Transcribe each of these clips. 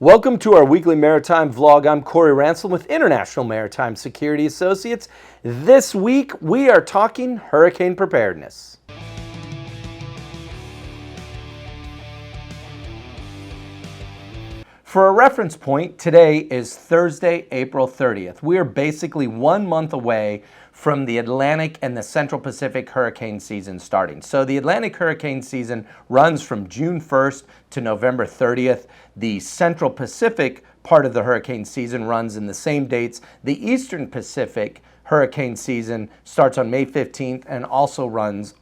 Welcome to our weekly Maritime vlog. I'm Corey Ransom with International Maritime Security Associates. This week we are talking hurricane preparedness. For a reference point, today is Thursday, April 30th. We are basically 1 month away from the Atlantic and the Central Pacific hurricane season starting. So the Atlantic hurricane season runs from June 1st to November 30th. The Central Pacific part of the hurricane season runs in the same dates. The Eastern Pacific hurricane season starts on May 15th and also runs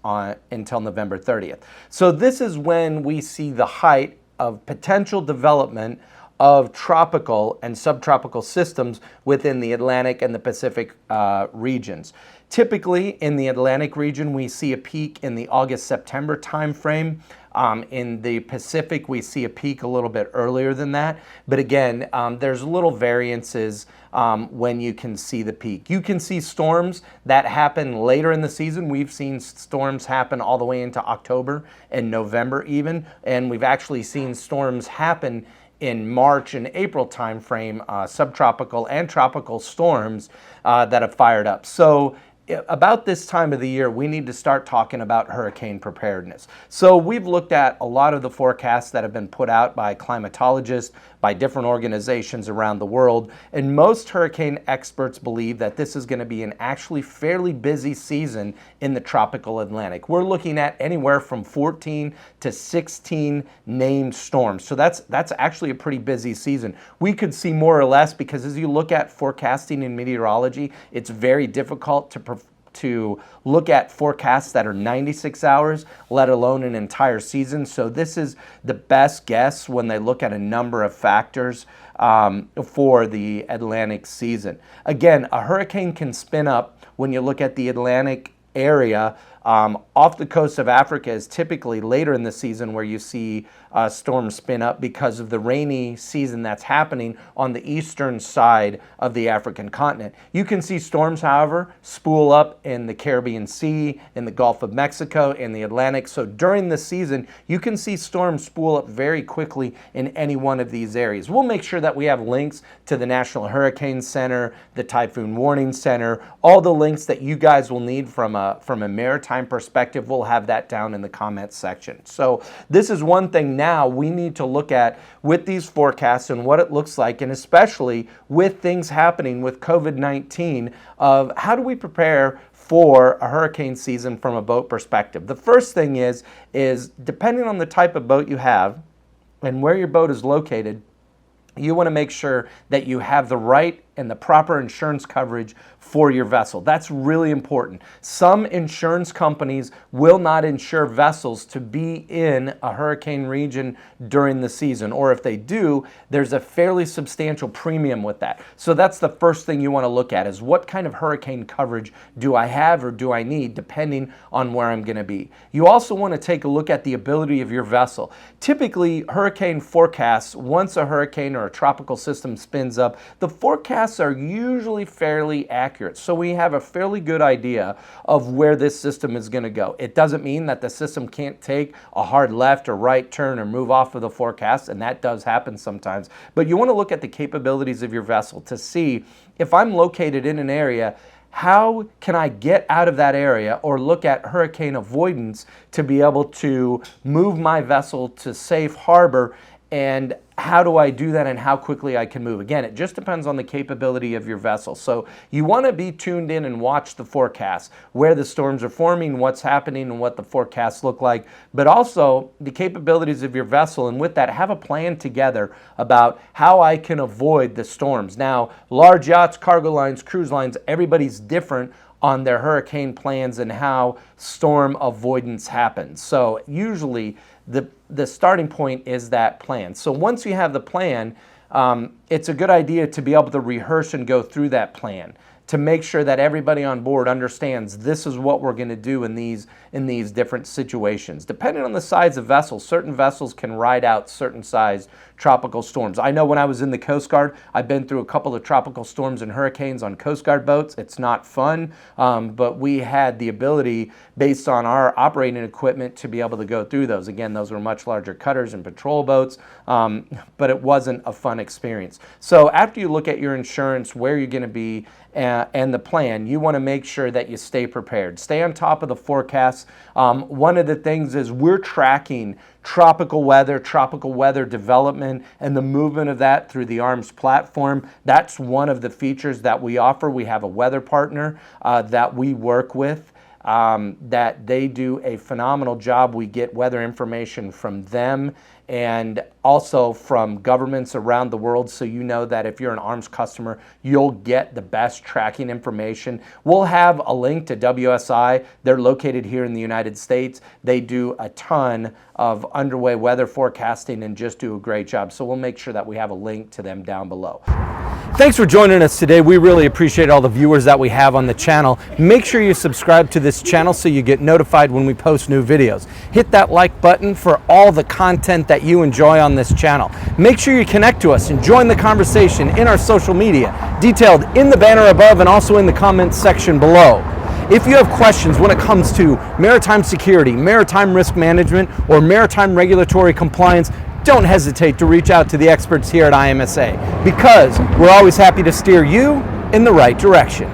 until November 30th. So this is when we see the height of potential development of tropical and subtropical systems within the Atlantic and the Pacific regions. Typically in the Atlantic region, we see a peak in the August-September timeframe. In the Pacific, we see a peak a little bit earlier than that. But again, there's little variances when you can see the peak. You can see storms that happen later in the season. We've seen storms happen all the way into October and November even. And we've actually seen storms happen in March and April timeframe, subtropical and tropical storms that have fired up. So about this time of the year, we need to start talking about hurricane preparedness. So we've looked at a lot of the forecasts that have been put out by climatologists, by different organizations around the world, and most hurricane experts believe that this is going to be an actually fairly busy season in the tropical Atlantic. We're looking at anywhere from 14 to 16 named storms. So that's actually a pretty busy season. We could see more or less because as you look at forecasting in meteorology, it's very difficult to look at forecasts that are 96 hours, let alone an entire season. So this is the best guess when they look at a number of factors for the Atlantic season. Again, a hurricane can spin up when you look at the Atlantic area. Off the coast of Africa is typically later in the season where you see storms spin up because of the rainy season that's happening on the eastern side of the African continent. You can see storms, however, spool up in the Caribbean Sea, in the Gulf of Mexico, in the Atlantic. So during the season, you can see storms spool up very quickly in any one of these areas. We'll make sure that we have links to the National Hurricane Center, the Typhoon Warning Center, all the links that you guys will need from a maritime perspective. We'll have that down in the comments section. So this is one thing now we need to look at with these forecasts and what it looks like, and especially with things happening with COVID-19 of how do we prepare for a hurricane season from a boat perspective. The first thing is depending on the type of boat you have and where your boat is located, you want to make sure that you have the right and the proper insurance coverage for your vessel. That's really important. Some insurance companies will not insure vessels to be in a hurricane region during the season, or if they do, there's a fairly substantial premium with that. So that's the first thing you want to look at is what kind of hurricane coverage do I have or do I need depending on where I'm going to be. You also want to take a look at the ability of your vessel. Typically, hurricane forecasts, once a hurricane or a tropical system spins up, the forecasts are usually fairly accurate. So we have a fairly good idea of where this system is going to go. It doesn't mean that the system can't take a hard left or right turn or move off of the forecast, and that does happen sometimes. But you want to look at the capabilities of your vessel to see if I'm located in an area, how can I get out of that area, or look at hurricane avoidance to be able to move my vessel to safe harbor, and how do I do that and how quickly I can move? Again, it just depends on the capability of your vessel. So you want to be tuned in and watch the forecasts, where the storms are forming, what's happening, and what the forecasts look like, but also the capabilities of your vessel. And with that, have a plan together about how I can avoid the storms. Now, large yachts, cargo lines, cruise lines, everybody's different on their hurricane plans and how storm avoidance happens. So usually the starting point is that plan. So once you have the plan, it's a good idea to be able to rehearse and go through that plan to make sure that everybody on board understands this is what we're going to do in these different situations. Depending on the size of vessels, certain vessels can ride out certain size tropical storms. I know when I was in the Coast Guard, I've been through a couple of tropical storms and hurricanes on Coast Guard boats. It's not fun, but we had the ability, based on our operating equipment, to be able to go through those. Again, those were much larger cutters and patrol boats, but it wasn't a fun experience. So after you look at your insurance, where you're going to be, and the plan, you want to make sure that you stay prepared. Stay on top of the forecasts. One of the things is we're tracking tropical weather development, and the movement of that through the ARMS platform. That's one of the features that we offer. We have a weather partner that we work with. That they do a phenomenal job. We get weather information from them and also from governments around the world, so you know that if you're an ARMS customer, you'll get the best tracking information. We'll have a link to WSI. They're located here in the United States. They do a ton of underway weather forecasting and just do a great job. So we'll make sure that we have a link to them down below. Thanks for joining us today. We really appreciate all the viewers that we have on the channel. Make sure you subscribe to this channel so you get notified when we post new videos. Hit that like button for all the content that you enjoy on this channel. Make sure you connect to us and join the conversation in our social media, detailed in the banner above and also in the comments section below. If you have questions when it comes to maritime security, maritime risk management, or maritime regulatory compliance, don't hesitate to reach out to the experts here at IMSA, because we're always happy to steer you in the right direction.